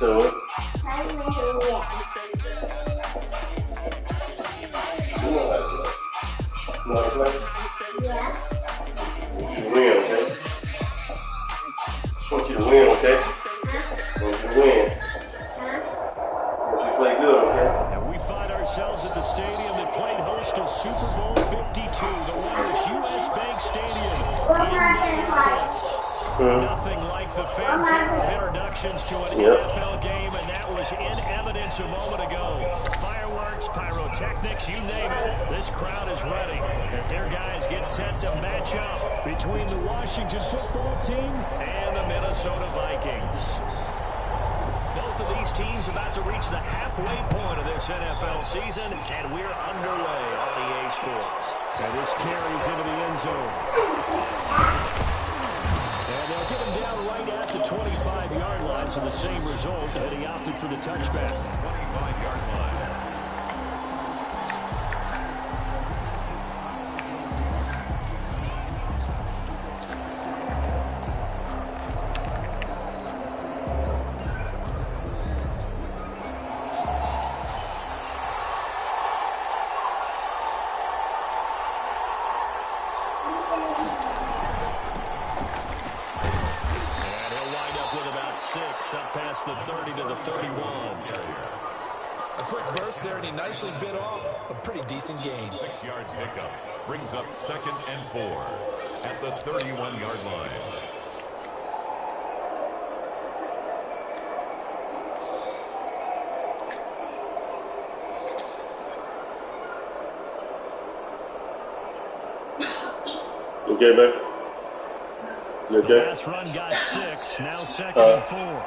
So, you know how to play. You know how to play? Yeah. I want you to win, okay? I want you to win, okay? I want you to win. I want you to play good, okay? And we find ourselves at the stadium that played host to Super Bowl 52, the wondrous U.S. Bank Stadium in Minneapolis. Nothing like the fanfare of introductions to an NFL game, and that was in evidence a moment ago. Fireworks, pyrotechnics, you name it. This crowd is ready as their guys get set to match up between the Washington football team and the Minnesota Vikings. Both of these teams about to reach the halfway point of this NFL season, and we're underway on EA Sports. And this carries into the end zone. And they'll get him down right at the 25-yard line, so the same result, and he opted for the touchback. 25-yard line. Up past the 30 to the 31. A quick burst there, and he nicely bit off a pretty decent gain. 6-yard pickup brings up 2nd and 4 at the 31-yard line. Okay, man. You okay? The last run got 6, now 2nd and 4.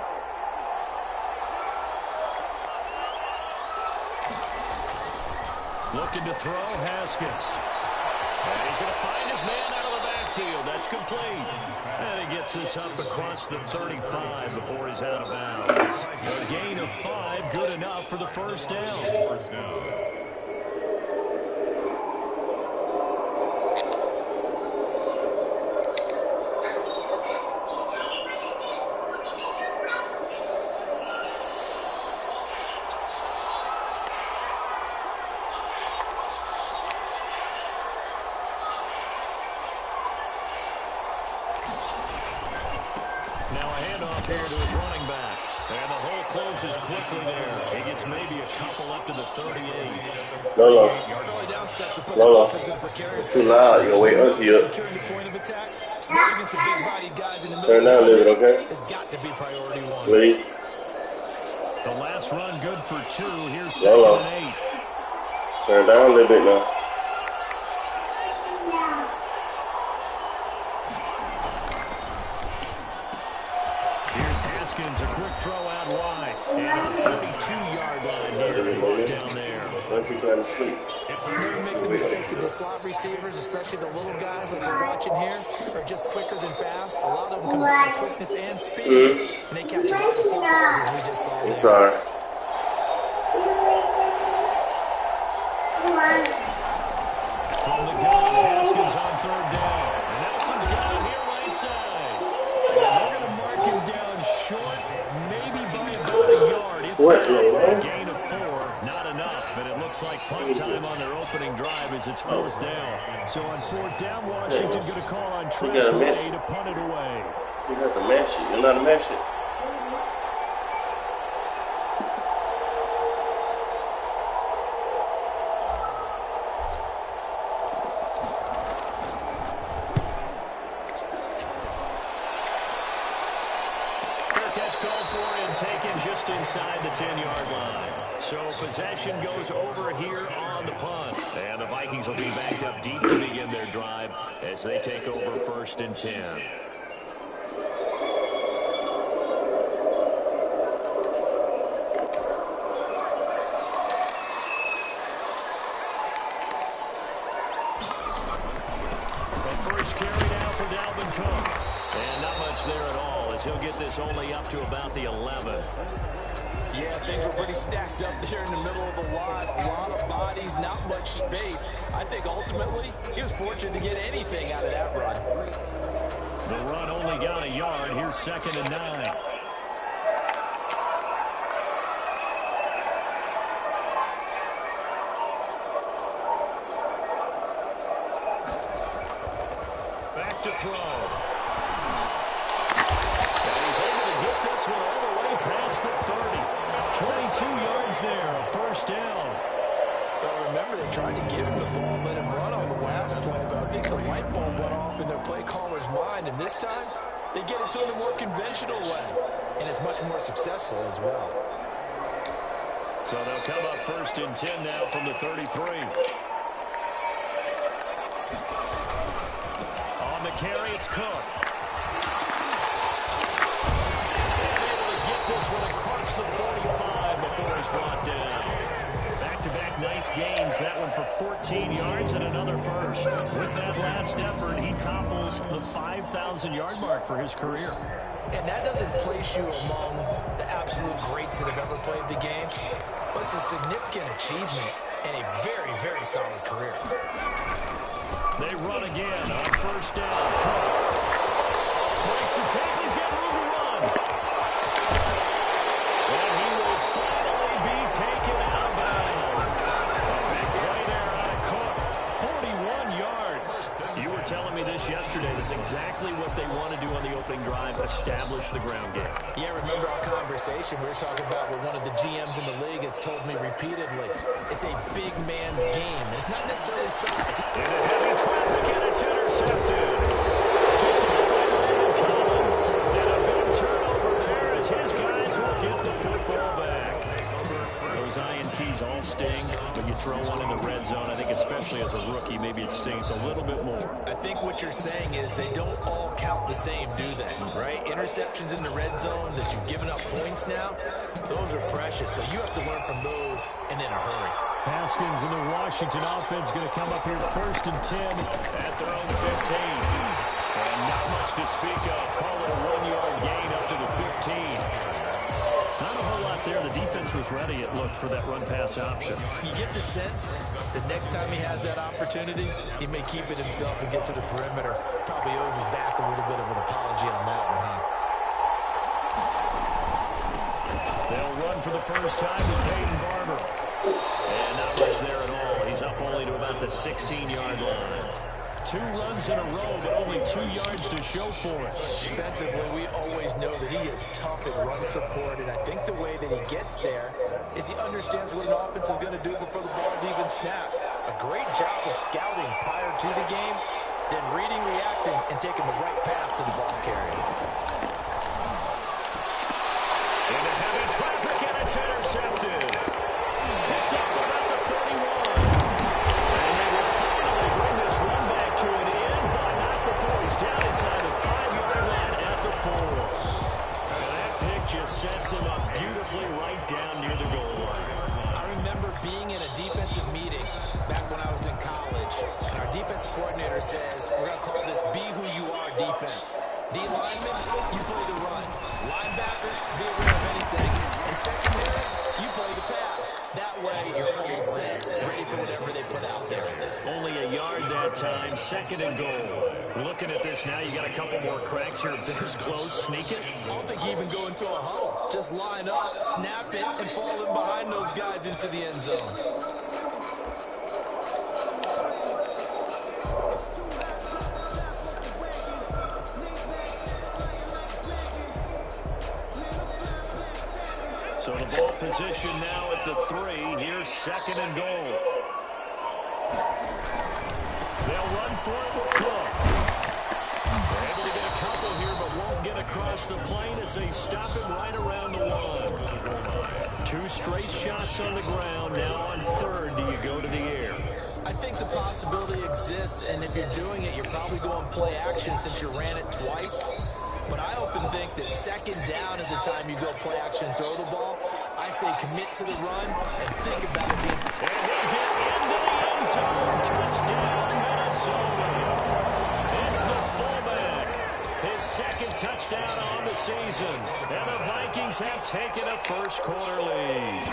Looking to throw, Haskins. And he's going to find his man out of the backfield. That's complete. And he gets this up across the 35 before he's out of bounds. A gain of 5, good enough for the first down. Here to his running back. And the hole closes quickly there. He gets maybe a couple up to the 38. Lolo. Lolo. It's too loud. You're way up here. Turn down a little bit, okay? Please. The last run good for 2. Here's 2nd Lolo. and 8. Turn down a little bit now. Haskins, a quick throw out wide. And on the 42-yard line here, down there. Don't you trying to sleep? Never make the mistake that the slot receivers, especially the little guys like we're watching here, are just quicker than fast. A lot of them combine quickness and speed, and they catch a lot of footballs as we just saw. It's all right. From the gun, Haskins on 3rd down. And Nelson's got him here right side. And they're going to mark him down short, maybe by about a yard. If a gain of 4, not enough. And it looks like punt time on their opening drive as it's 4th down. So on 4th down, Washington going to call on Trash Way to punt it away. You have to mash it. You're not to mash it. Inside the 10-yard line. So possession goes over here on the punt. And the Vikings will be backed up deep to begin their drive as they take over 1st and 10. The first carry now for Dalvin Cook. And not much there at all as he'll get this only up to about the 11. Yeah, things were pretty stacked up there in the middle of the lot. A lot of bodies, not much space. I think ultimately he was fortunate to get anything out of that run. The run only got a yard. Here's 2nd and 9. throw. And he's able to get this one all the way past the 30. 22 yards there, a first down. Well, remember, they tried to give him the ball, let him run on the last play, but I think the light bulb went off in their play caller's mind, and this time they get it to him a more conventional way, and it's much more successful as well. So they'll come up 1st and 10 now from the 33. On the carry, it's Cook. And able to get this one across the 45 before he's brought down. Back-to-back nice gains. That one for 14 yards and another first. With that last effort, he topples the 5,000-yard mark for his career. And that doesn't place you among the absolute greats that have ever played the game, but it's a significant achievement and a very, very solid career. They run again on 1st down. Cook breaks the tackle. He's got room to run. And he will finally be taken out of bounds. A big play there out of Cook. 41 yards. You were telling me this yesterday. This is exactly what they want to do on the opening drive, establish the ground game. Yeah, remember our conversation we were talking about with one of the GMs in the league that's told me repeatedly, it's a big man's game. And it's not necessarily size. Into heavy traffic, and it's intercepted. Picked up by Ryan Collins. And a big turnover there as his guys will get the football back. Those INTs all sting, but you throw one in the red zone. I think especially as a rookie, maybe it stings a little bit more. I think what you're saying is they don't all count the same, do they? Right? Interceptions in the red zone that you've given up points now, those are precious. So you have to learn from those and in a hurry. Haskins and the Washington offense going to come up here 1st and 10 at their own 15. And not much to speak of. Call it a 1-yard gain up to the 15. Not a whole lot there. The defense was ready, it looked, for that run-pass option. You get the sense that next time he has that opportunity, he may keep it himself and get to the perimeter. Probably owes his back a little bit of an apology on that one, huh? They'll run for the first time with Peyton Barber. And not much there at all. He's up only to about the 16-yard line. 2 runs in a row, but only 2 yards to show for it. Defensively, we always know that he is tough at run support, and I think the way that he gets there is he understands what an offense is going to do before the ball's even snapped. A great job of scouting prior to the game, then reading, reacting, and taking the right path to the ball carrier. Into heavy traffic, and it's intercepted. Picked up about the 31. And they will finally bring this run back to an end, but not before he's down inside the 5-yard line at the 4. And that pick just sets him up beautifully right down near the goal line. I remember being in a defensive meeting back when I was in college, and our defensive coordinator says, we're going to call this Be Who You Are defense. D linemen, you play the run. Linebackers, be aware of anything. And secondary, you play the pass. That way, you're all set, ready for whatever they put out there. Only a yard that time, 2nd and goal. Looking at this now, you got a couple more cracks here. This close, sneak it. I don't think you even go into a huddle. Just line up, snap it, and fall in behind those guys into the end zone. So the ball position now at the 3. Here's 2nd and goal. They'll run for it with Cook. They're able to get a couple here, but won't get across the plane as they stop him right around the 1. 2 straight shots on the ground. Now on 3rd, do you go to the air? I think the possibility exists, and if you're doing it, you're probably going play action since you ran it twice. But I often think that 2nd down is the time you go play action and throw the ball. I say commit to the run and think about it being... And he'll get into the end zone. Touchdown, Minnesota. It's the fullback. His 2nd touchdown on the season. And the Vikings have taken a first-quarter lead.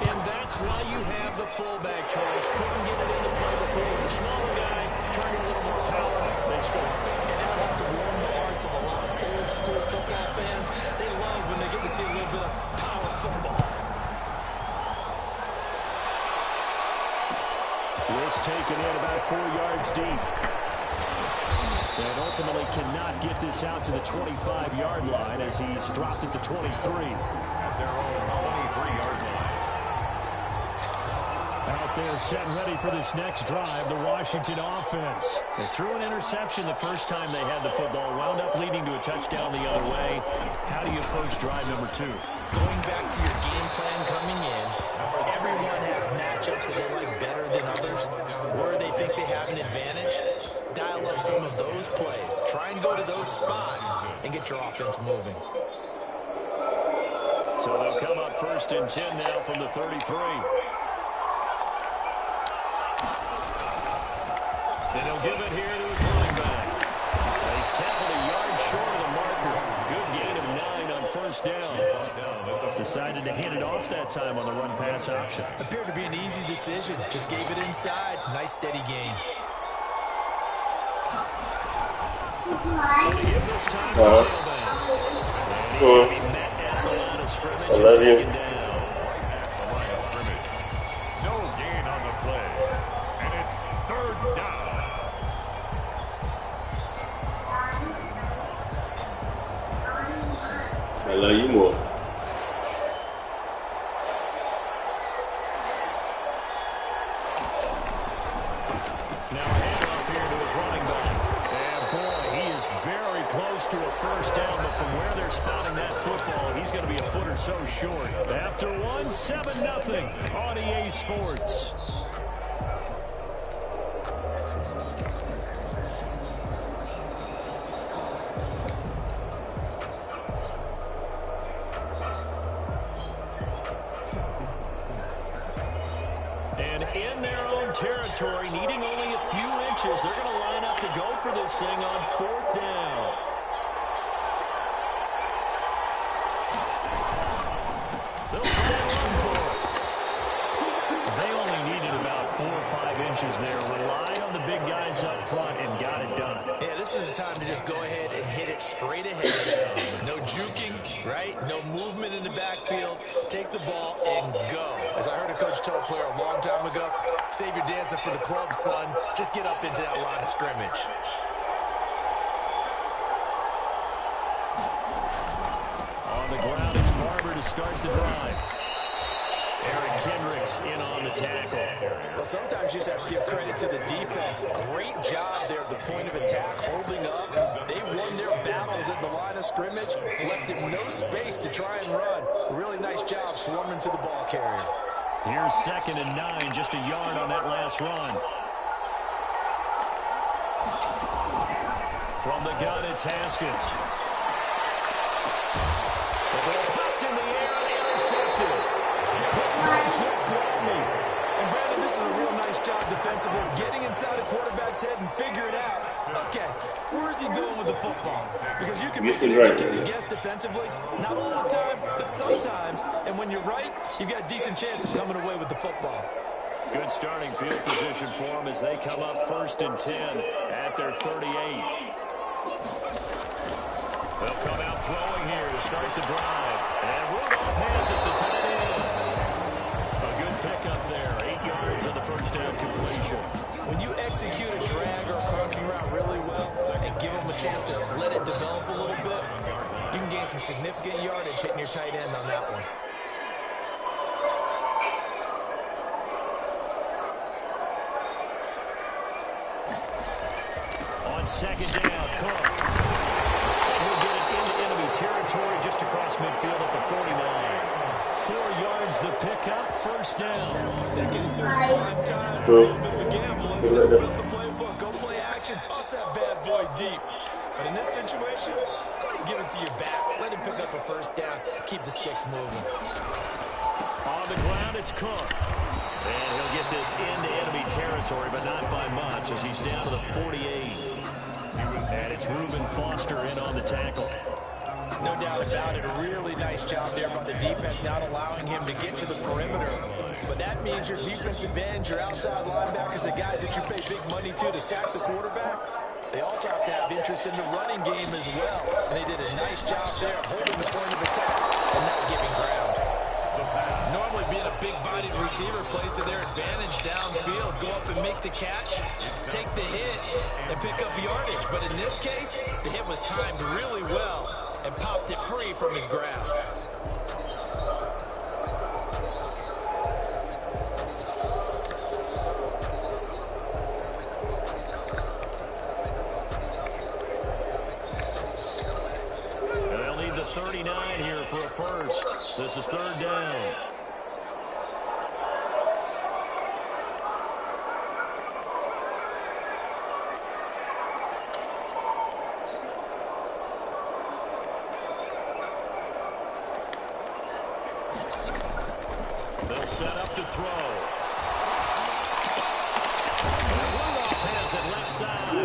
And that's why you have the fullback, Charles. Couldn't get it into play before. The smaller guy turned a little more power. They scored. And that has to warm the hearts of a lot of old-school football fans. They love when they get to see a little bit of power football. This taken in about 4 yards deep. And ultimately cannot get this out to the 25-yard line as he's dropped it to 23. At their own 23-yard line. Out there set ready for this next drive, the Washington offense. They threw an interception the first time they had the football, wound up leading to a touchdown the other way. How do you approach drive number 2? Going back to your game plan coming in, everyone has matchups that they like better than others, where they think they have an advantage. Dial up some of those plays. Try and go to those spots and get your offense moving. So they'll come up 1st and 10 now from the 33. And he'll give it here to his running back. He's tackled a yard short of the marker. Good gain of 9 on 1st down. Decided to hand it off that time on the run-pass option. Appeared to be an easy decision. Just gave it inside. Nice steady gain. Give this time to tailback. And he's going to be met at the line of scrimmage and taken down. At the line of scrimmage. No gain on the play. And it's 3rd down. I love you more. Now a handoff here to his running back. And boy, he is very close to a 1st down, but from where they're spotting that football, he's going to be a foot or so short. After one, 7-0 on EA Sports. In their own territory, needing only a few inches, they're going to line up to go for this thing on 4th down. They'll try and run for it. They only needed about 4 or 5 inches there. Relied on the big guys up front and got it done. Yeah, this is the time to just go ahead and hit it straight ahead. No juking, right? No movement in the backfield. Take the ball and go. As I heard a coach tell a player a long time ago, save your dancing for the club, son. Just get up into that line of scrimmage. On the ground, it's Barber to start the drive. Eric Kendricks in on the tackle. Well, sometimes you just have to give credit to the defense. Great job there at the point of attack, holding up. They won their battles at the line of scrimmage, left him no space to try and run. Really nice job swarming to the ball carrier. Here's 2nd and 9, just a yard on that last run. From the gun, it's Haskins. The ball popped in the air and intercepted. And Brandon, this is a real nice job defensively, getting inside the quarterback's head and figuring out, okay, where is he going with the football? Because you can make an educated guess defensively, not all the time, but sometimes. And when you're right, you've got a decent chance of coming away with the football. Good starting field position for them as they come up 1st and 10 at their 38. They'll come out throwing here to start the drive. And Rudolph has it, the tight end. A good pickup there, 8 yards on the 1st down completion. When you execute a drag or a crossing route really well and give them a chance to let it develop a little bit, you can gain some significant yardage hitting your tight end on that one. On 2nd down, Cook. He'll get it into enemy territory just across midfield at the 49. 4 yards the pickup, 1st down. 2nd and 2 is prime time. A little bit of a gamble. Let's open up the playbook. Go play action. Toss that bad boy deep. But in this situation, go ahead and give it to your back. Let him pick up a 1st down. Keep the sticks moving. On the ground, it's Cook. And he'll get this into enemy territory, but not by much as he's down to the 48. And it's Reuben Foster in on the tackle. No doubt about it. A really nice job there by the defense, not allowing him to get to the perimeter. But that means your defensive ends, your outside linebackers, the guys that you pay big money to sack the quarterback, they also have to have interest in the running game as well. And they did a nice job there holding the point of attack and not giving ground. Normally being a big-bodied receiver plays to their advantage downfield. Go up and make the catch, take the hit, and pick up yardage. But in this case, the hit was timed really well and popped it free from his grasp. They'll need the 39 here for a first. This is third down. They'll set up to throw. Rudolph has it left side.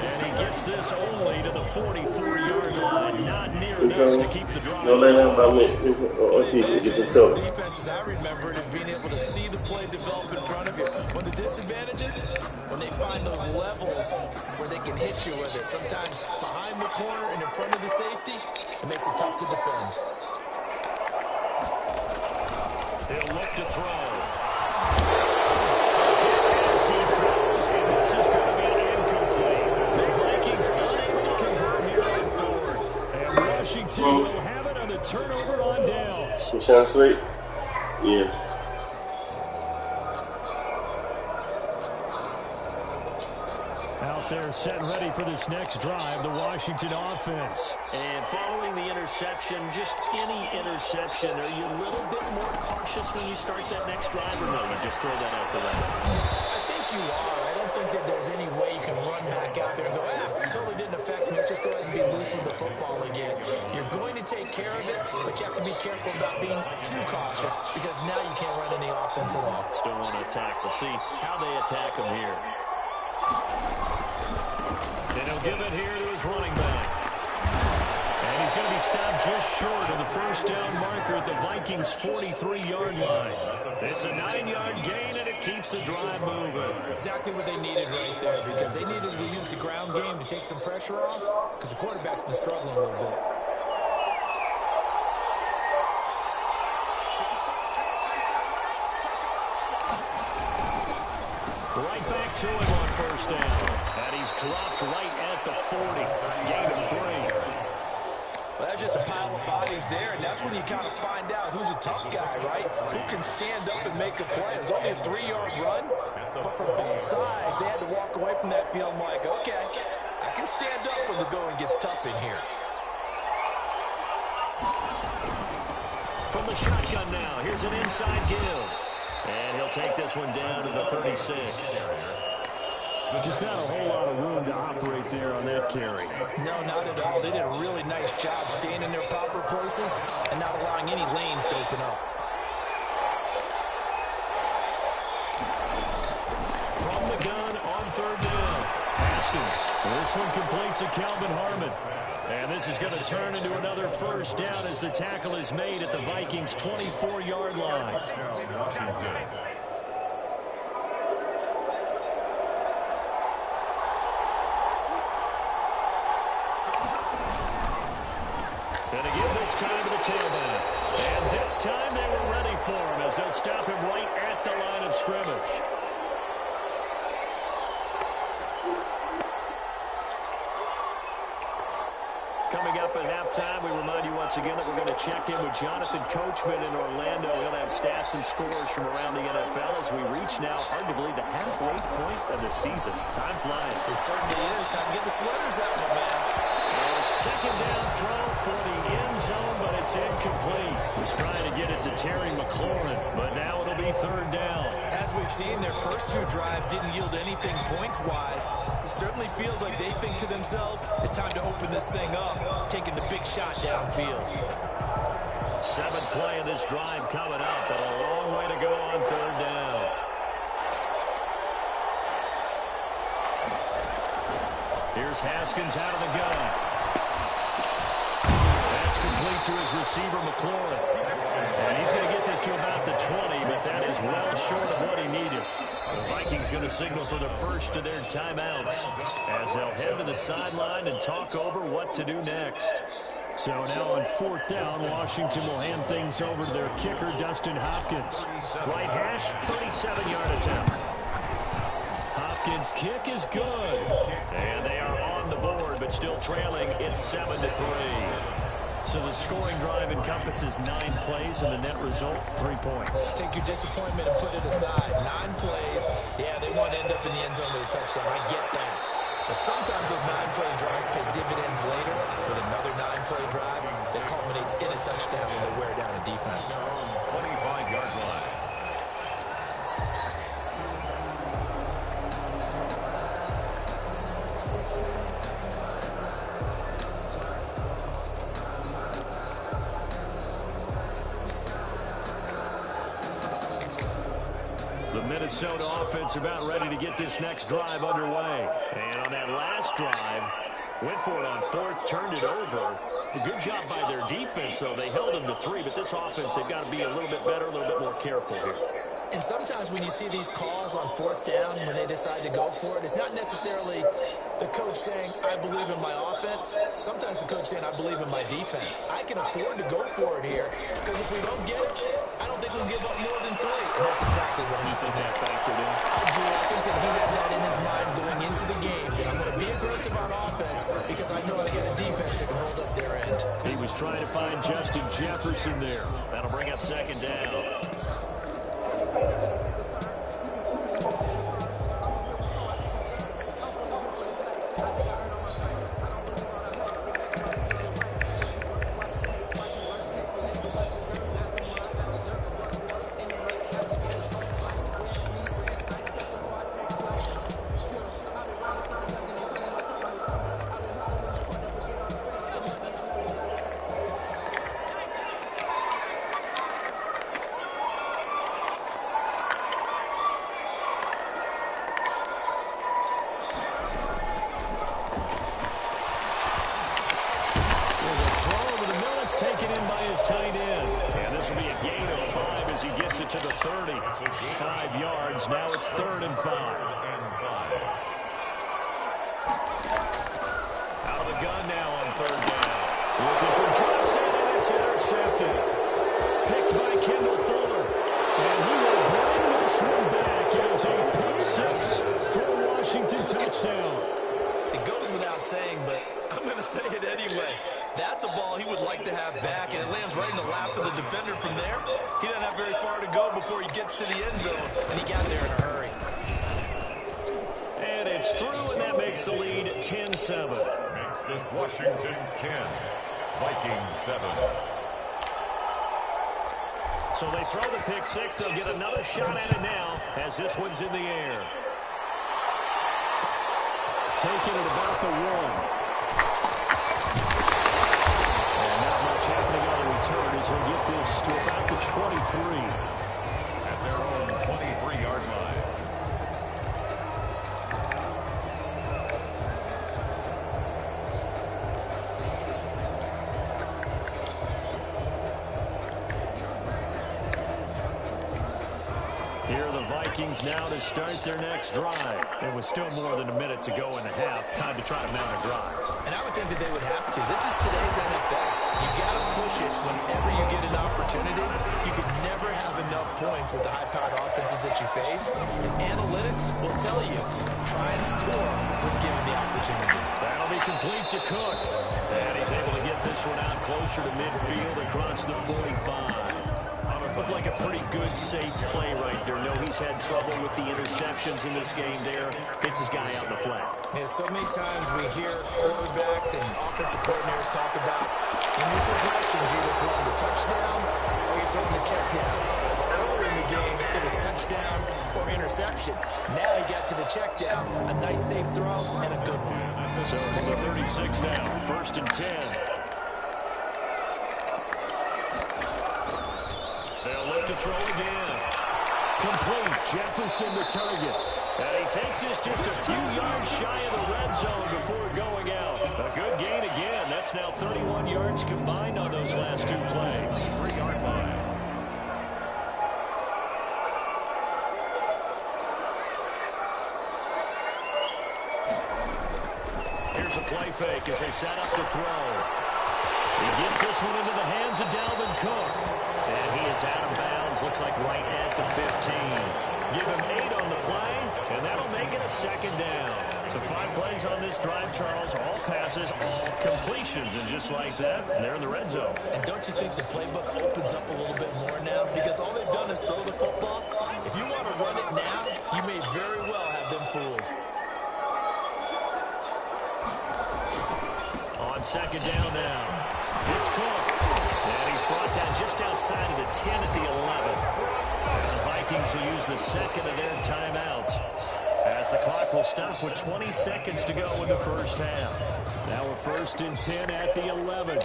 And he gets this only to the 44-yard line. Not near enough to keep the drive. No, let about me. It's a tough. Defense, as I remember it, is being able to see the play develop in front of you. When the disadvantages, when they find those levels where they can hit you with it, sometimes behind the corner and in front of the safety, it makes it tough to defend. He'll look to throw. As he throws, and this is going to be incomplete. The Vikings unable to convert here on fourth. And Washington will have it on the turnover on downs. You sound sweet? Yeah. Out there set ready for this next drive, the Washington offense. And following the interception, just any interception, are you a little bit more cautious when you start that next drive, or no, you just throw that out the way? I think you are. I don't think that there's any way you can run back out there and go, it totally didn't affect me. Let's just go ahead and be loose with the football again. You're going to take care of it, but you have to be careful about being too cautious because now you can't run any offense at all. Still want to attack. We'll see how they attack him here. And he'll give it here to his running back. And he's going to be stopped just short of the first down marker at the Vikings' 43-yard line. It's a 9-yard gain, and it keeps the drive moving. Exactly what they needed right there, because they needed to use the ground game to take some pressure off, because the quarterback's been struggling a little bit. Right back to him on first down. And he's dropped right at the 40. Gain of 3. Well, that's just a pile of bodies there, and that's when you kind of find out who's a tough guy, right? Who can stand up and make a play. It was only a 3-yard run, but from both sides, they had to walk away from that field like, okay, I can stand up when the going gets tough in here. From the shotgun now, here's an inside give. And he'll take this one down to the 36. But just not a whole lot of room to operate there on that carry. No, not at all. They did a really nice job staying in their proper places and not allowing any lanes to open up. From the gun on third down. Haskins. This one completes to Calvin Harmon. And this is going to turn into another first down as the tackle is made at the Vikings' 24-yard line. And again this time to the tailback. And this time they were ready for him as they'll stop him right at the line of scrimmage. Coming up at halftime, we remind you once again that we're going to check in with Jonathan Coachman in Orlando. He'll have stats and scores from around the NFL as we reach now, hard to believe, the halfway point of the season. Time flies. It certainly is. Time to get the sweaters out, my man. Second down throw for the end zone, but it's incomplete. Was trying to get it to Terry McLaurin, but now it'll be third down. As we've seen, their first two drives didn't yield anything points-wise. It certainly feels like they think to themselves, it's time to open this thing up, taking the big shot downfield. Seventh play of this drive coming up, but a long way to go on third down. Here's Haskins out of the gun. That's complete to his receiver, McLaurin. And he's going to get this to about the 20, but that is well short of what he needed. The Vikings going to signal for the first of their timeouts as they'll head to the sideline and talk over what to do next. So now on fourth down, Washington will hand things over to their kicker, Dustin Hopkins. Right hash, 37-yard attempt. Hopkins' kick is good. And they are on the board, but still trailing. It's 7-3. So the scoring drive encompasses 9 plays, and the net result, 3 points. Take your disappointment and put it aside. 9 plays. Yeah, they want to end up in the end zone with a touchdown. I get that. But sometimes those 9-play drives pay dividends later with another 9-play drive that culminates in a touchdown when they wear down a defense. 25-yard line. The Minnesota offense about ready to get this next drive underway. And on that last drive, went for it on 4th, turned it over. A good job by their defense, though. They held them to 3, but this offense, they've got to be a little bit better, a little bit more careful here. And sometimes when you see these calls on 4th down, when they decide to go for it, it's not necessarily the coach saying, I believe in my offense. Sometimes the coach saying, I believe in my defense. I can afford to go for it here, because if we don't get it, I don't think we'll give up more than 3. And that's exactly what he did that factored in. I do. I think that he had that in his mind going into the game, that I'm going to be aggressive on offense because I know I got a defense that can hold up their end. He was trying to find Justin Jefferson there. That'll bring up 2nd down. Taken in by his tight end. And this will be a gain of 5 as he gets it to the 30. 5 yards. Now it's 3rd and 5. Out of the gun now on 3rd down. Looking for Johnson, and it's intercepted. Picked by Kendall Fuller. And he will bring this one back. It is a pick 6 for a Washington touchdown. It goes without saying, but I'm going to say it anyway. That's a ball he would like to have back, and it lands right in the lap of the defender from there. He doesn't have very far to go before he gets to the end zone, and he got there in a hurry. And it's through, and that makes the lead 10-7. Makes this Washington 10, Vikings 7. So they throw the pick 6. They'll get another shot at it now as this one's in the air. Taking it about the 1. Happening on the return as he'll get this to about the 23. At their own 23-yard line. Here are the Vikings now to start their next drive. It was still more than a minute to go in the half. Time to try to mount a drive. And I would think that they would have to. This is today's NFL. You got to push it whenever you get an opportunity. You can never have enough points with the high-powered offenses that you face. And analytics will tell you, try and score when given the opportunity. That'll be complete to Cook. And he's able to get this one out closer to midfield across the 45. Looked like a pretty good, safe play right there. No, he's had trouble with the interceptions in this game there. Hits his guy out in the flat. Yeah, so many times we hear quarterbacks and offensive coordinators talk about in your progressions, you're either throwing the touchdown or you're throwing the check down. Earlier in the game, it was touchdown or interception. Now he got to the check down. A nice, safe throw and a good one. So from the 36 now, 1st and 10. They'll look to throw again. Complete. Jefferson the target. And he takes this just a few yards shy of the red zone before going out. A good gain again. That's now 31 yards combined on those last 2 plays. 3-yard line. Here's a play fake as they set up to throw. He gets this one into the hands of Dalvin Cook. And he is out of bounds. Looks like right at the 15. Give him 8 on the play, and that'll make it a second down. So 5 plays on this drive, Charles. All passes, all completions. And just like that, they're in the red zone. And don't you think the playbook opens up a little bit more now? Because all they've done is throw the football. If you want to run it now, you may very well have them fooled. On second down now, it's Cook. And he's brought down just outside of the 10 at the 11. And the Vikings will use the second of their timeouts, as the clock will stop with 20 seconds to go in the first half. Now we're 1st and 10 at the 11.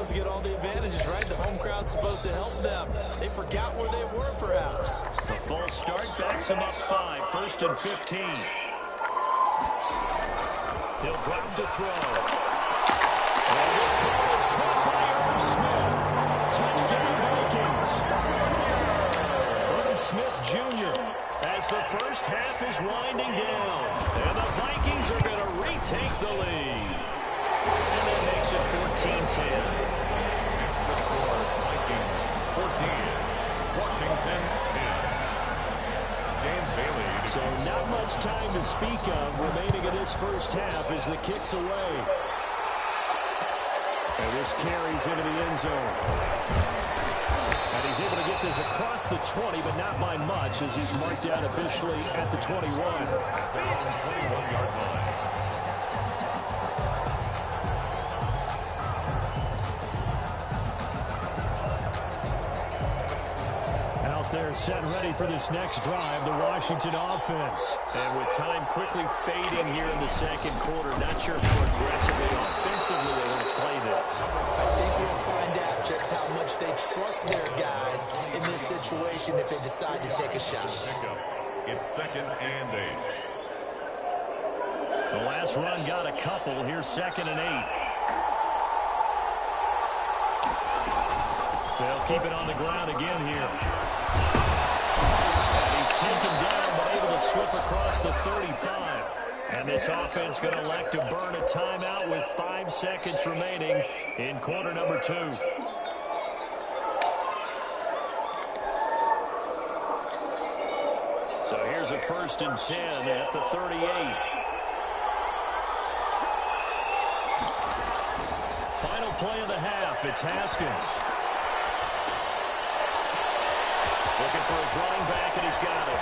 To get all the advantages, right? The home crowd's supposed to help them. They forgot where they were, perhaps. The false start backs him up 5. 1st and 15. He'll drop to throw. And this ball is caught by Irv Smith. Touchdown, Vikings. Irv Smith Jr. as the first half is winding down. And the Vikings are going to retake the lead. And that makes it 14-10. Vikings 14, Washington 10. James Bailey. So not much time to speak of remaining in this first half as the kick's away. And this carries into the end zone. And he's able to get this across the 20, but not by much, as he's marked out officially at the 21. Down 21-yard line. They're set ready for this next drive, the Washington offense. And with time quickly fading here in the second quarter, not sure progressively offensively they want to play this. I think we'll find out just how much they trust their guys in this situation if they decide to take a shot. It's 2nd and 8. The last run got a couple. Here's 2nd and 8. They'll keep it on the ground again here. He's taken down, but able to slip across the 35. And this offense going to elect to burn a timeout with 5 seconds remaining in quarter number 2. So here's a 1st and 10 at the 38. Final play of the half. It's Haskins. Looking for his running back, and he's got it.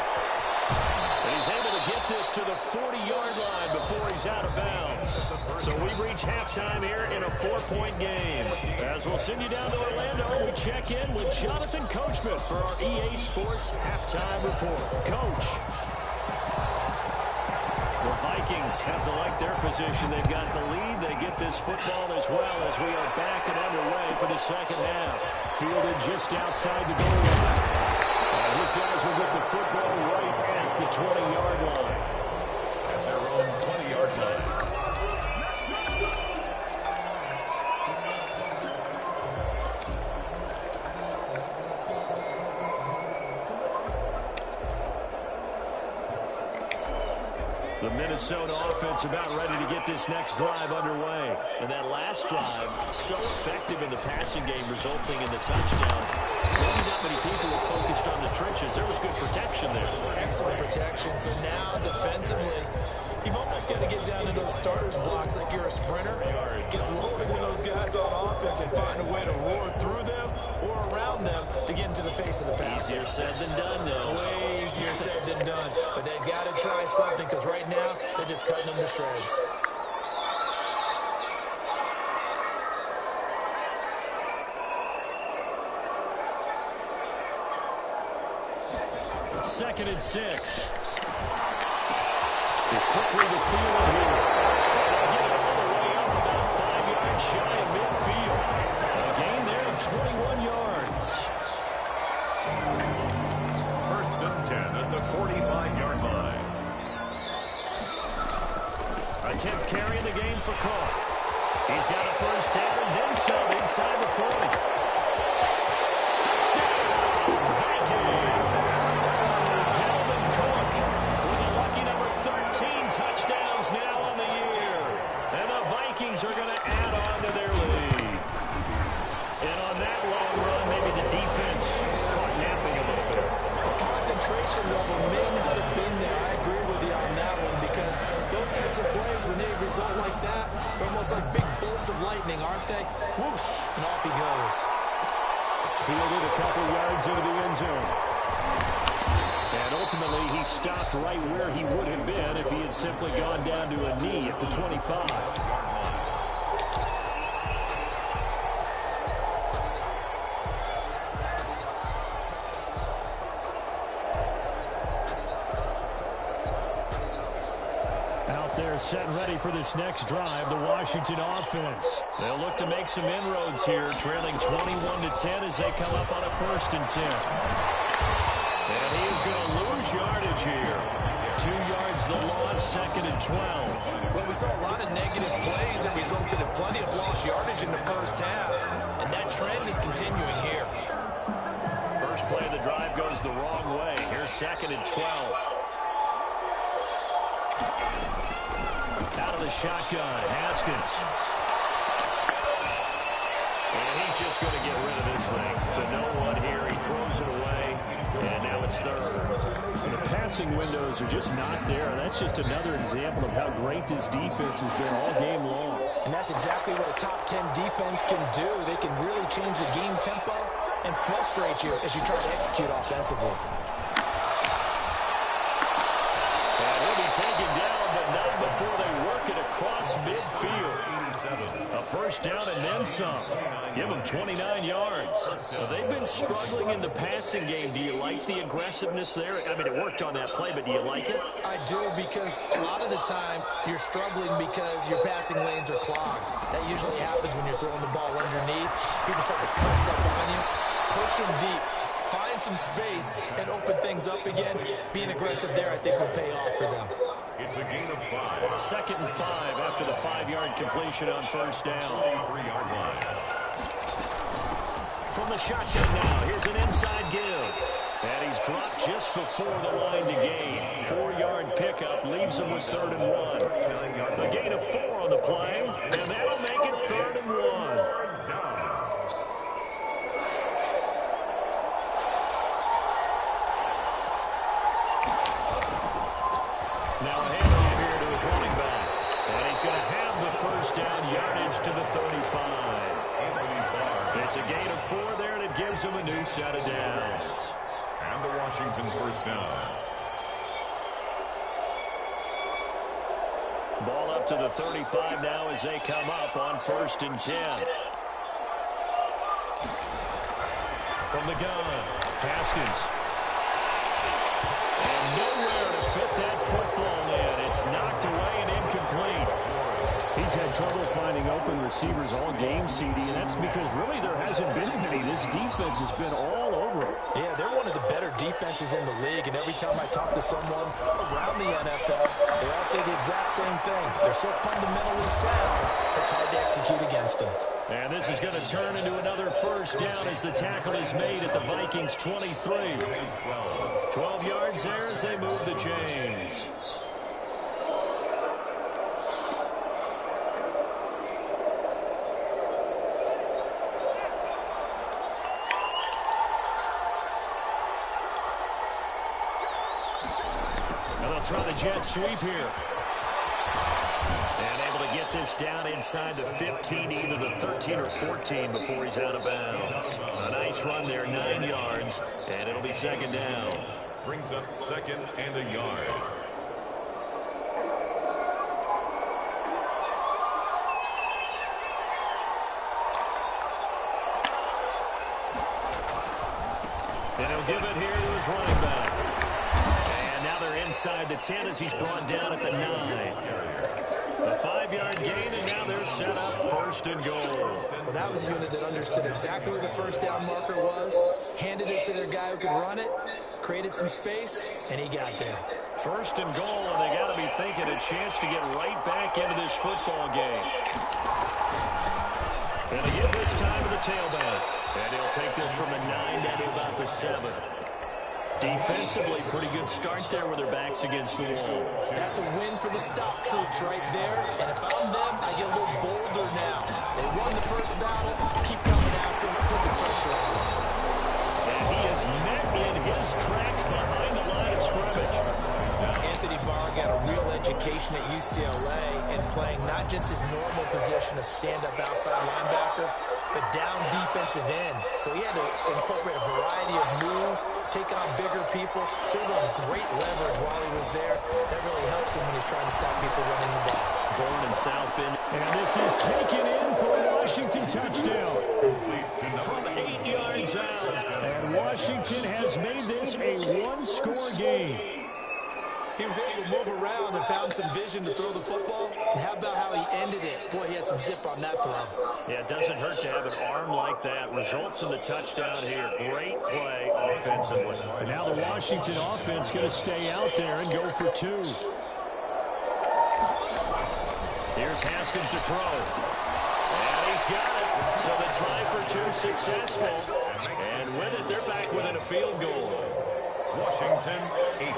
And he's able to get this to the 40-yard line before he's out of bounds. So we reach halftime here in a 4-point game. As we'll send you down to Orlando, we check in with Jonathan Coachman for our EA Sports Halftime Report. Coach. The Vikings have to like their position. They've got the lead. They get this football as well as we are back and underway for the second half. Fielded just outside the goal line. His guys will get the football right at the 20-yard line. At their own 20-yard line. The Minnesota offense about ready to get this next drive underway. And that last drive, so effective in the passing game, resulting in the touchdown. Maybe not many people are focused on the trenches. There was good protection there. Excellent protection. So now, defensively, you've almost got to get down to those starters blocks like you're a sprinter. Get lower than those guys on offense and find a way to roar through them or around them to get into the face of the pass. Easier said than done, though. Way easier said than done. But they've got to try something because right now, they're just cutting them to shreds. Second and 6. They're quickly to field it here. They'll get it all the way up about 5 yards shy of midfield. A gain there of 21 yards. 1st and 10 at the 45-yard line. A 10th carry in the game for Cook. He's got a first down and then some inside the 40. Touchdown! Steelers are going to add on to their lead. And on that long run, maybe the defense caught napping a little bit. The concentration level may not have been there. I agree with you on that one because those types of plays, when they result like that, they're almost like big bolts of lightning, aren't they? Whoosh, and off he goes. Fielded a couple yards into the end zone. And ultimately, he stopped right where he would have been if he had simply gone down to a knee at the 25. They're set and ready for this next drive, the Washington offense. They'll look to make some inroads here, trailing 21-10 as they come up on a 1st and 10. And he's going to lose yardage here. 2 yards the loss, 2nd and 12. Well, we saw a lot of negative plays that resulted in plenty of lost yardage in the first half. And that trend is continuing here. First play of the drive goes the wrong way. Here's 2nd and 12. Out of the shotgun, Haskins. And he's just going to get rid of this thing. To no one here, he throws it away, and now it's 3rd. And the passing windows are just not there. That's just another example of how great this defense has been all game long. And that's exactly what a top 10 defense can do. They can really change the game tempo and frustrate you as you try to execute offensively. And he'll be taken down, but not before they work it across midfield. A 1st down and then some. Give them 29 yards. So they've been struggling in the passing game. Do you like the aggressiveness there? I mean, it worked on that play, but do you like it? I do, because a lot of the time you're struggling because your passing lanes are clogged. That usually happens when you're throwing the ball underneath. People start to press up on you. Push them deep. Find some space and open things up again. Being aggressive there, I think, will pay off for them. It's a gain of 5. 2nd and 5 after the 5-yard completion on 1st down. 3-yard line. From the shotgun now, here's an inside give. And he's dropped just before the line to gain. 4-yard pickup leaves him with 3rd and 1. A gain of 4 on the play, and that'll make it 3rd and 1. Now a handoff here to his running back. And he's going to have the 1st down yardage to the 35. It's a gain of 4 there, and it gives him a new set of downs. And the Washington 1st down. Ball up to the 35 now as they come up on 1st and 10. From the gun, Haskins. And nowhere to fit that football in. It's knocked away and incomplete. He's had trouble finding open receivers all game, CD, and that's because really there hasn't been many. This defense has been all over it. Yeah, they're one of the better defenses in the league, and every time I talk to someone around the NFL, they all say the exact same thing. They're so fundamentally sound, it's hard to execute against them. And this is going to turn into another 1st down as the tackle is made at the Vikings' 23. 12 yards there as they move the chains. Try the jet sweep here. And able to get this down inside the 15, either the 13 or 14 before he's out of bounds. A nice run there, 9 yards, and it'll be 2nd down. Brings up 2nd and a yard. And he'll give it here to his running back. Inside the 10 as he's brought down at the 9. A 5-yard gain, and now they're set up 1st and goal. Well, that was a unit that understood exactly where the 1st down marker was, handed it to their guy who could run it, created some space, and he got there. 1st and goal, and they got to be thinking a chance to get right back into this football game. And again this time to the tailback. And he'll take this from the 9 down to about the 7. Defensively, pretty good start there with their backs against the wall. That's a win for the stop troops right there. And if I'm them, I get a little bolder now. They won the first battle. Keep coming after them. Put the pressure on them. And he is met in his tracks behind the line of scrimmage. Anthony Barr got a real education at UCLA in playing not just his normal position of stand-up outside linebacker, but down defensive end. So he had to incorporate a variety of moves, take on bigger people. So he got great leverage while he was there. That really helps him when he's trying to stop people running the ball. Born in South Bend. And this is taken in for a Washington touchdown. From 8 yards out. And Washington has made this a one-score game. He was able to move around and found some vision to throw the football. And how about how he ended it? Boy, he had some zip on that throw. Yeah, it doesn't hurt to have an arm like that. Results in the touchdown here. Great play offensively. And now the Washington offense going to stay out there and go for two. Here's Haskins to throw. And he's got it. So the try for two successful. And with it, they're back within a field goal. Washington 18.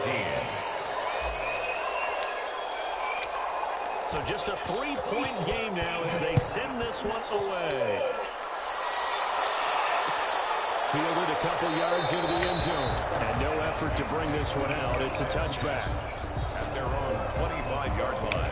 So just a 3-point game now as they send this one away. Fielded a couple yards into the end zone. And no effort to bring this one out. It's a touchback. At their own 25-yard line.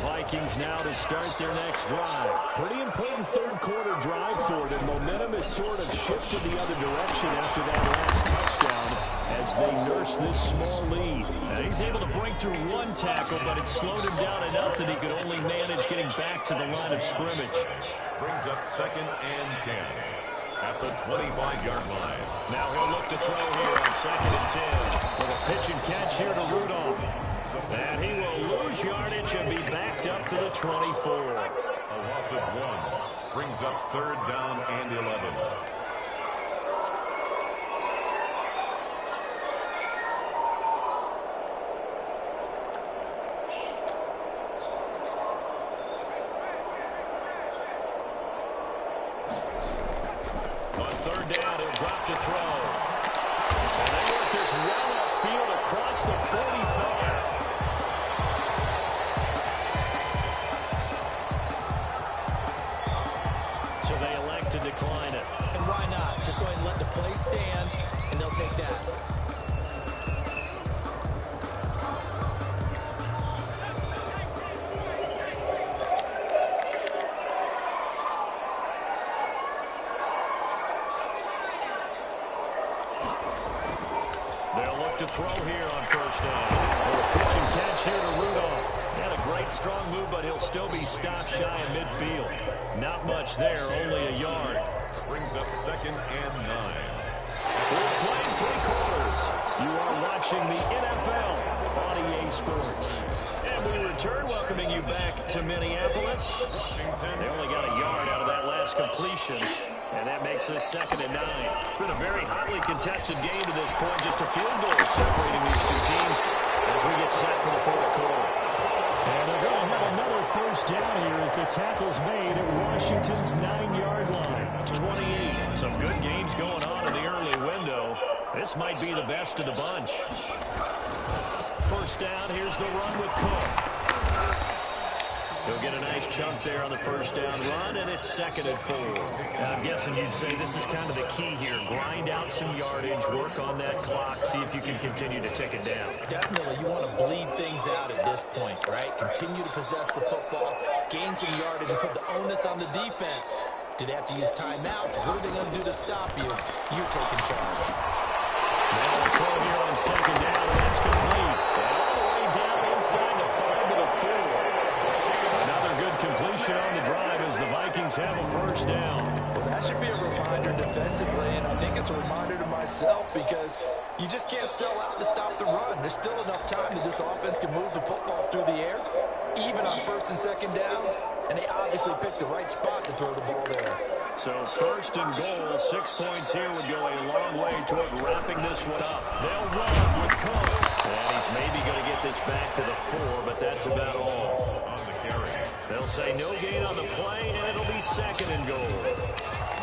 Vikings now to start their next drive. Pretty important third-quarter drive for them. Momentum has sort of shifted the other direction after that last touchdown as they nurse this small lead. Now he's able to break through one tackle, but it slowed him down enough that he could only manage getting back to the line of scrimmage. Brings up 2nd and 10 at the 25-yard line. Now he'll look to throw here on 2nd and 10. With a pitch and catch here to Rudolph. And he will lose yardage and be backed up to the 24. A loss of 1 brings up 3rd down and 11. On 3rd down, he'll drop to throw. And they work this well upfield across the 45. So they elect to decline it. And why not? Just go ahead and let the play stand, and they'll take that. They'll look to throw here on 1st down. A pitch and catch here to Rudolph. Had a great strong move, but he'll still be stopped shy of midfield. Not much there, only a yard. Brings up 2nd and 9. We're playing 3 quarters. You are watching the NFL on EA Sports. And we return, welcoming you back to Minneapolis. They only got a yard out of that last completion, and that makes this 2nd and 9. It's been a very hotly contested game to this point. Just a field goal separating these two teams as we get set for the 4th quarter. And they're going to have another 1st down here as the tackle's made at Washington's 9-yard line. It's 28. Some good games going on in the early window. This might be the best of the bunch. 1st down, here's the run with Cook. He'll get a nice chunk there on the 1st down run, and it's 2nd and 4. And I'm guessing you'd say this is kind of the key here. Grind out some yardage, work on that clock, see if you can continue to tick it down. Definitely, you want to bleed things out at this point, right? Continue to possess the football, gain some yardage, and put the onus on the defense. Do they have to use timeouts? What are they going to do to stop you? You're taking charge. Now a throw here on 2nd down, and that's complete. All the way down inside the 5 to the 4. Another good completion on the drive as the Vikings have a 1st down. Well, that should be a reminder defensively, and I think it's a reminder to myself because you just can't sell out to stop the run. There's still enough time that this offense can move the football through the air, even on 1st and 2nd downs, and they obviously picked the right spot to throw the ball there. So first and goal, 6 points here would go a long way toward wrapping this one up. They'll run with Cook. And he's maybe going to get this back to the 4, but that's about all. On the carry. They'll say no gain on the play, and it'll be second and goal.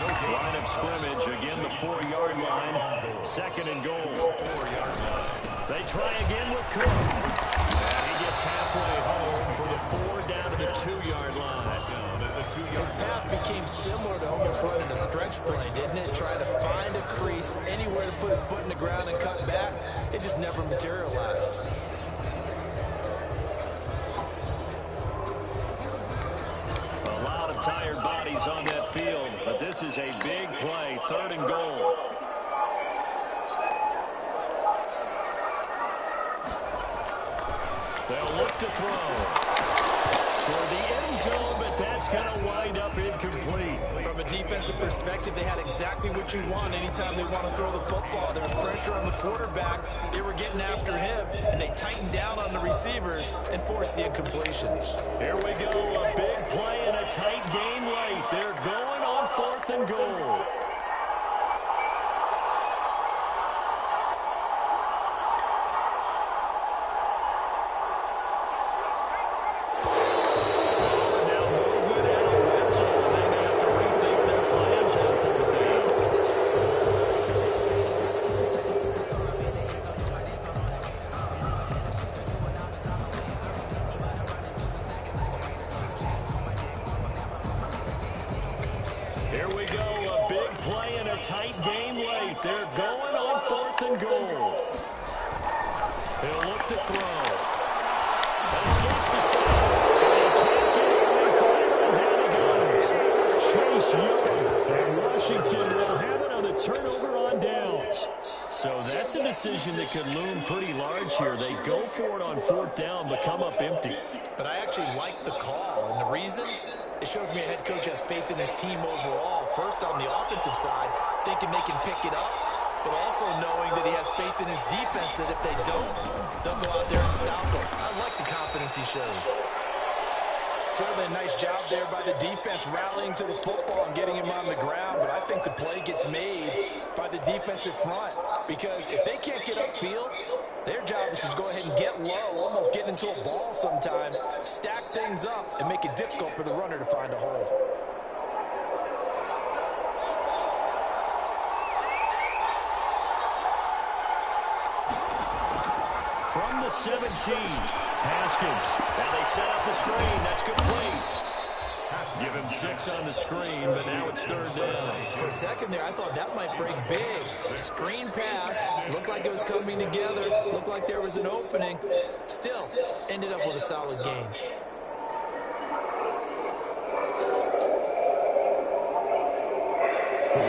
Line of scrimmage, again the 4-yard line. Second and goal. 4-yard line. They try again with Cook. And he gets halfway home for the 4 down to the 2-yard line. His path became similar to almost running a stretch play, didn't it? Trying to find a crease, anywhere to put his foot in the ground and cut back. It just never materialized. A lot of tired bodies on that field, but this is a big play, third and goal. They'll look to throw. For the end zone, but that's going to wind up incomplete. From a defensive perspective, they had exactly what you want anytime they want to throw the football. There was pressure on the quarterback. They were getting after him, and they tightened down on the receivers and forced the incompletion. Here we go, a big play and a tight game late. They're going on 4th and goal. Tight game late. They're going on 4th and goal. He'll look to throw. Escapes the side. They can't get away from it, and down he goes. Chase Young and Washington will have it on a turnover on downs. So that's a decision that could loom pretty large here. They go for it on 4th down, but come up empty. But I actually like the call, and the reason? It shows me a head coach has faith in his team overall. First, on the offensive side, thinking they can pick it up, but also knowing that he has faith in his defense that if they don't, they'll go out there and stop them. I like the confidence he showed. Certainly a nice job there by the defense rallying to the football and getting him on the ground, but I think the play gets made by the defensive front because if they can't get upfield, their job is to go ahead and get low, almost get into a ball sometimes, stack things up, and make it difficult for the runner to find a hole. From the 17, Haskins. Now they set up the screen. That's complete. Give him 6 on the screen, but now it's 3rd down. For a second there, I thought that might break big. Screen pass. Looked like it was coming together. Looked like there was an opening. Still, ended up with a solid game.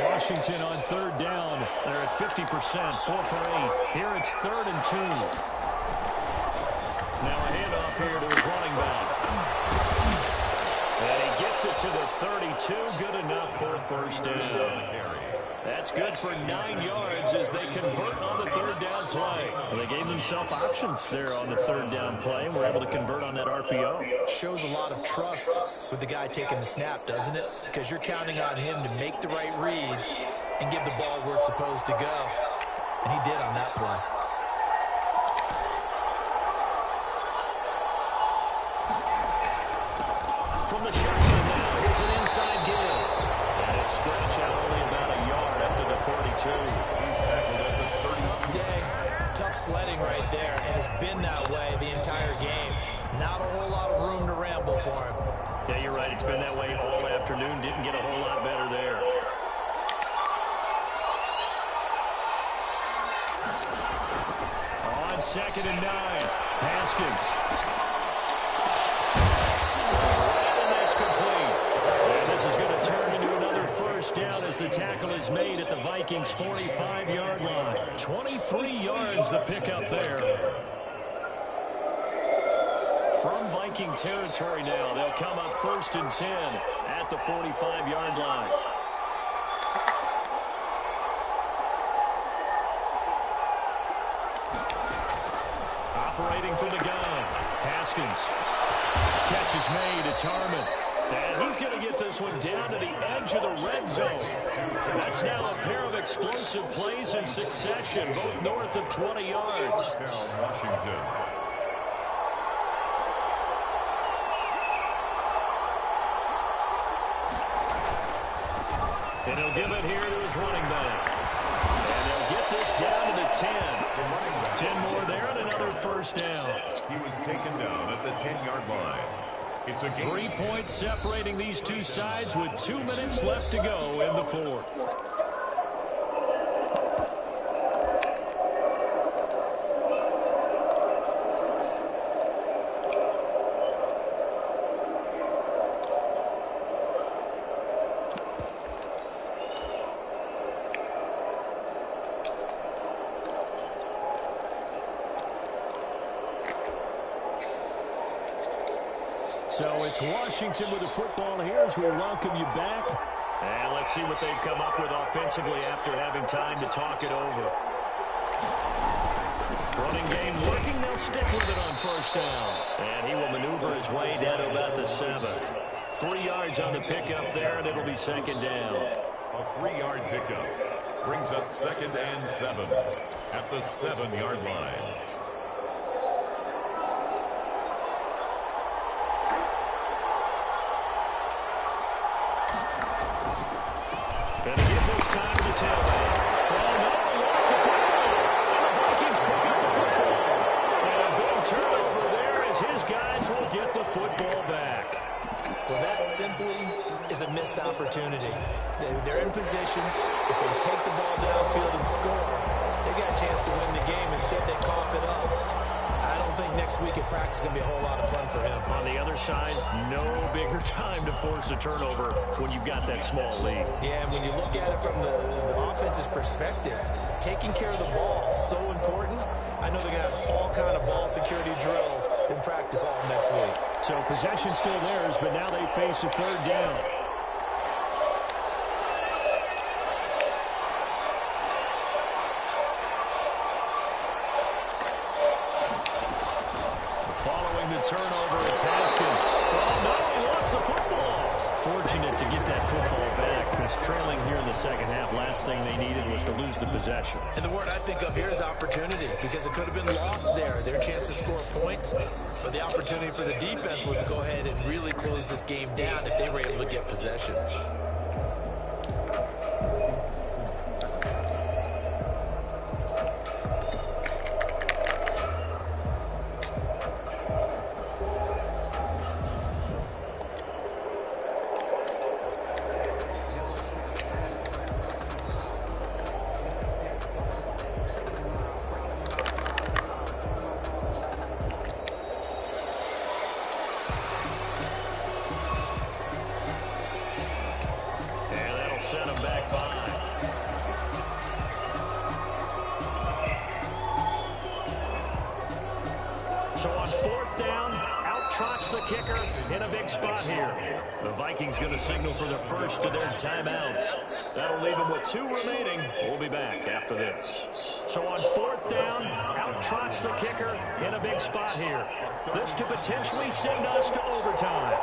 Washington on 3rd down. They're at 50%, 4 for 8. Here it's 3rd and 2. Now a handoff here to his running back. And he gets it to the 32. Good enough for a 1st down. That's good for 9 yards as they convert on the 3rd down play. And they gave themselves options there on the 3rd down play and were able to convert on that RPO. Shows a lot of trust with the guy taking the snap, doesn't it? Because you're counting on him to make the right reads and give the ball where it's supposed to go. And he did on that play. From the shotgun now, here's an inside give. And it's stretched out only about a yard up to the 32. Tough day, tough sledding right there, and it's been that way the entire game. Not a whole lot of room to ramble for him. Yeah, you're right. It's been that way all afternoon. Didn't get a whole lot better there. On 2nd and 9, Haskins. Is going to turn into another 1st down as the tackle is made at the Vikings' 45-yard line. 23 yards the pickup there. From Viking territory now, they'll come up 1st and 10 at the 45-yard line. Operating from the gun, Haskins. Catch is made, it's Harmon. And he's going to get this one down to the edge of the red zone. That's now a pair of explosive plays in succession, both north of 20 yards. Washington. And he'll give it here to his running back. And they'll get this down to the 10. 10 more there and another first down. He was taken down at the 10-yard line. It's a 3 points separating these two sides with 2 minutes left to go in the fourth. So it's Washington with the football here as we welcome you back. And let's see what they've come up with offensively after having time to talk it over. Running game working. They'll stick with it on first down. And he will maneuver his way down to about the 7. 3 yards on the pickup there, and it'll be second down. A 3-yard pickup brings up 2nd and 7 at the 7-yard line. And to give this time to the tailback. Oh, no, he lost the football. And the Vikings pick up the football. And a big turnover there as his guys will get the football back. Well, that simply is a missed opportunity. They're in position. If they take the ball downfield and score, they got a chance to win the game. Instead, they cough it up. I don't think next week at practice is going to be a whole lot of fun for him. On the other side, no bigger time to force a turnover when you've got that small lead. Yeah, and when you look at it from the offense's perspective, taking care of the ball is so important. I know they're going to have all kind of ball security drills in practice all next week. So possession still theirs, but now they face a third down. Following the turnover, it's Haskins. Oh, no, he lost the football. Fortunate to get that football back, because trailing here in the second half, last thing they needed was to lose the possession. And the word I think of here is opportunity, because it could have been lost there. Their chance to score points, but the opportunity for the defense was to go ahead and really close this game down if they were able to get possession. Set him back 5. So on fourth down, out trots the kicker in a big spot here. The Vikings going to signal for the first of their timeouts. That'll leave them with 2 remaining. We'll be back after this. So on fourth down, out trots the kicker in a big spot here. This to potentially send us to overtime.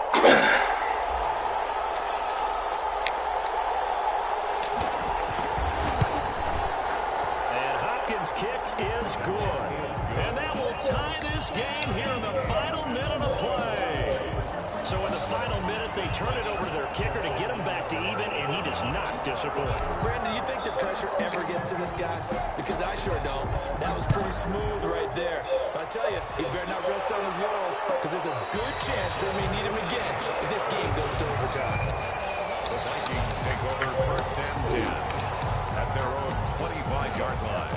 Kick is good. And that will tie this game here in the final minute of play. So in the final minute, they turn it over to their kicker to get him back to even, and he does not disappoint. Brandon, do you think the pressure ever gets to this guy? Because I sure don't. That was pretty smooth right there. But I tell you, he better not rest on his laurels, because there's a good chance they may need him again if this game goes to overtime. The Vikings take over 1st and 10 at their own 25-yard line.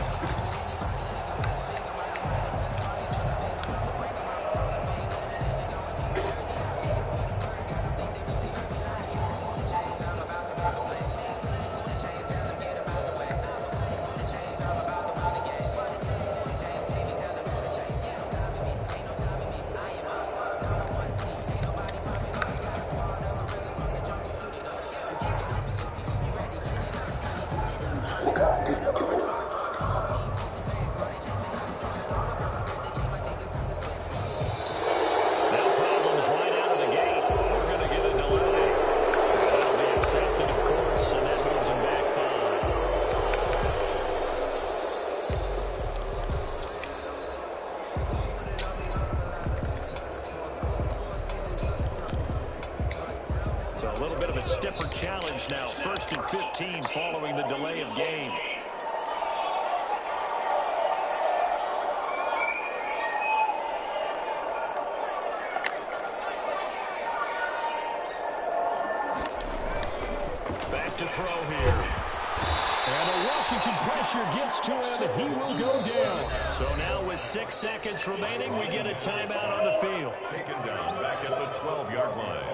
for challenge now. 1st and 15 following the delay of game. Back to throw here. And the Washington pressure gets to him. He will go down. So now with 6 seconds remaining, we get a timeout on the field. Taken down back at the 12-yard line.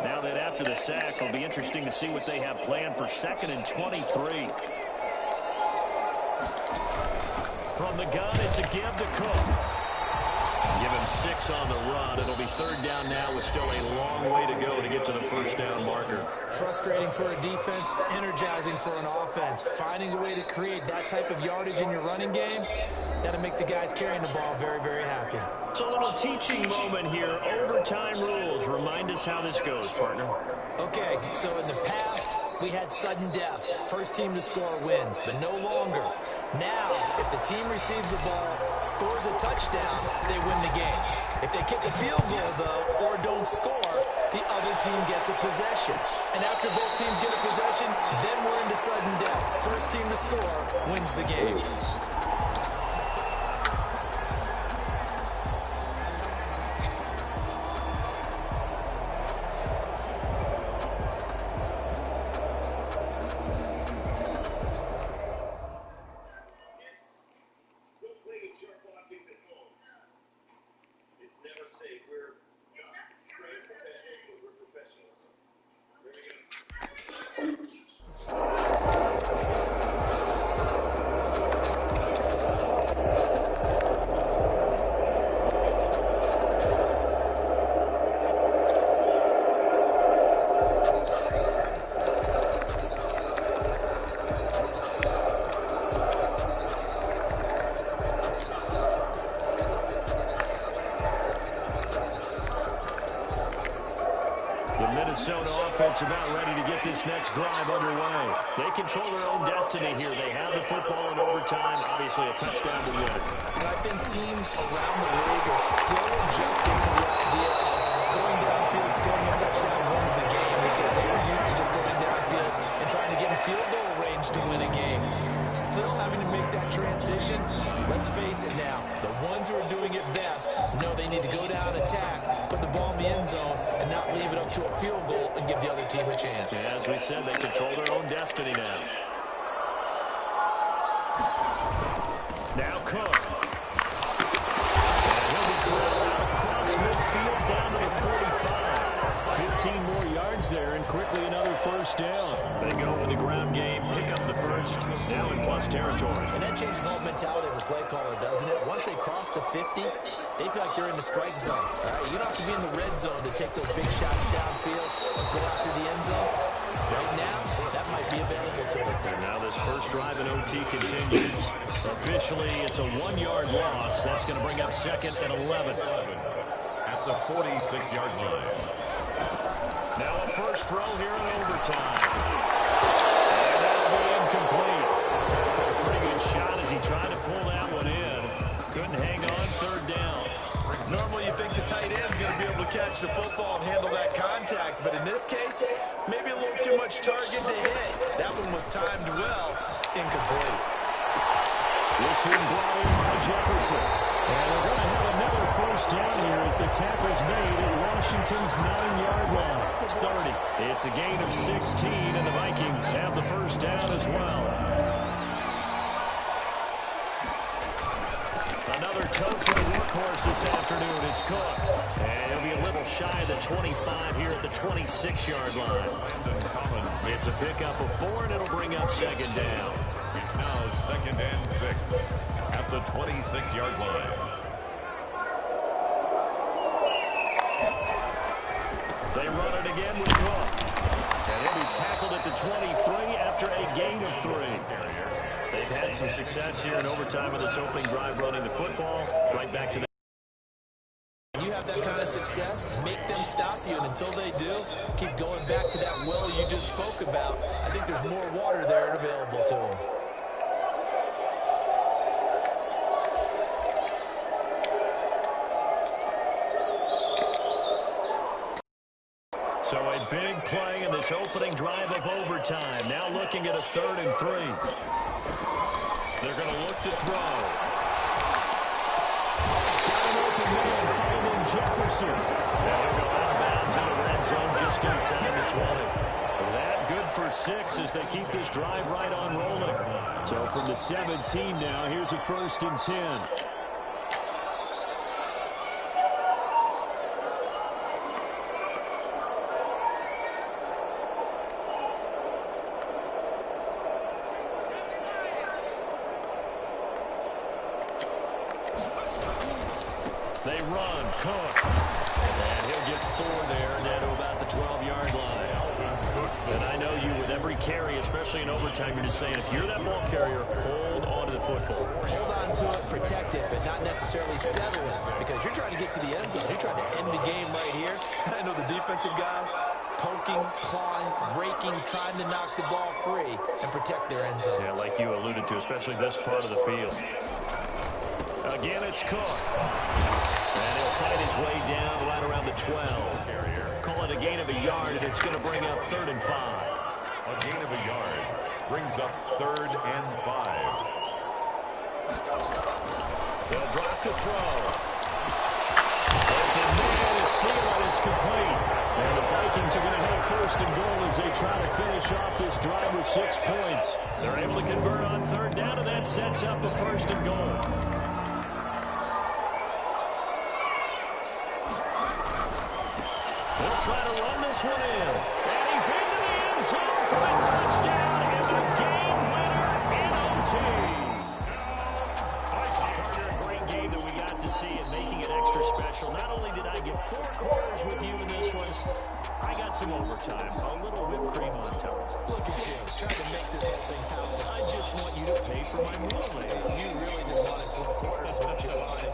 Now that after the sack, it'll be interesting to see what they have planned for 2nd and 23. From the gun, it's a give to Cook. Give him 6 on the run. It'll be 3rd down now with still a long way to go to get to the 1st down marker. Frustrating for a defense, energizing for an offense. Finding a way to create that type of yardage in your running game, that'll make the guys carrying the ball very, very happy. It's a little teaching moment here. Overtime rules. Remind us how this goes, partner. Okay, so in the past, we had sudden death. First team to score wins, but no longer. Now, if the team receives the ball, scores a touchdown, they win the game. If they kick a field goal, though, or don't score, the other team gets a possession. And after both teams get a possession, then we're into sudden death. First team to score wins the game. Minnesota offense about ready to get this next drive underway. They control their own destiny here. They have the football in overtime. Obviously a touchdown to win it. And I think teams around the league are still adjusting to the idea of going downfield, scoring a touchdown wins the game, because they were used to just going downfield and trying to get in field goal range to win a game. Still having to make that transition. Let's face it now, the ones who are doing it best know they need to go down, attack, put the ball in the end zone, and not leave it up to a field goal and give the other team a chance. Yeah, as we said, they control their own destiny now. Now Cook. And he'll be cleared out across midfield down to the 45. 15 more yards there, and quickly another 1st down. They go with the ground game, pick up the 1st, now in plus territory. And that changes the whole mentality of the play caller, doesn't it? Once they cross the 50, they feel like they're in the strike zone. All right? You don't have to be in the red zone to take those big shots downfield or go after the end zone. Right now, that might be available to us. And now this first drive in OT continues. Officially, it's a 1-yard loss. That's going to bring up 2nd and 11. At the 46-yard line. Now a first throw here in overtime. And that'll be incomplete. Took a pretty good shot as he tried to pull that one in. Couldn't hang on, 3rd down. Normally you think the tight end's going to be able to catch the football and handle that contact, but in this case, maybe a little too much target to hit. That one was timed well, incomplete. This one brought in by Jefferson. And they're going to have another 1st down here as the tackle's made at Washington's 9-yard line. It's 30. It's a gain of 16, and the Vikings have the 1st down as well. Another toe for the workhorse this afternoon. It's Cook. And he'll be a little shy of the 25 here at the 26-yard line. It's a pickup of 4, and it'll bring up 2nd down. It's now 2nd and 6 at the 26-yard line. They run it again with Cook. And he'll be tackled at the 23 after a gain of 3. They they've had some success here in overtime with this opening drive running the football. Right back to that. When you have that kind of success, make them stop you, and until they do, keep going back to that well you just spoke about. I think there's more water there available to them. So a big play in this opening drive of overtime. Now looking at a 3rd and 3. They're going to look to throw. Got an open man, finding Jefferson. And he'll go out of bounds in the red zone just inside the 20. That good for 6 as they keep this drive right on rolling. So from the 17 now, here's a 1st and 10. They run, Cook, and he'll get 4 there down to about the 12-yard line. And I know you with every carry, especially in overtime, you're just saying if you're that ball carrier, hold on to the football. Hold on to it, protect it, but not necessarily settle it because you're trying to get to the end zone. You're trying to end the game right here. And I know the defensive guys poking, clawing, raking, trying to knock the ball free and protect their end zone. Yeah, like you alluded to, especially this part of the field. Again, it's Cook. And he'll find his way down right around the 12. Call it a gain of a yard, and it's going to bring up 3rd and 5. A gain of a yard brings up 3rd and 5. They'll drop to throw. Open man is Thielen is complete. And the Vikings are going to have 1st and goal as they try to finish off this drive with 6 points. They're able to convert on 3rd down, and that sets up the 1st and goal. He'll try to run this one in. And he's into the end zone for a touchdown and the game winner in OT. A great game that we got to see and making it extra special. Not only did I get 4 quarters with you in this one, I got some overtime. A little whipped cream on top. Look at you, trying to make this whole thing happen. I just want you to pay for my meal later. You really just wanted 4 quarters, what you wanted.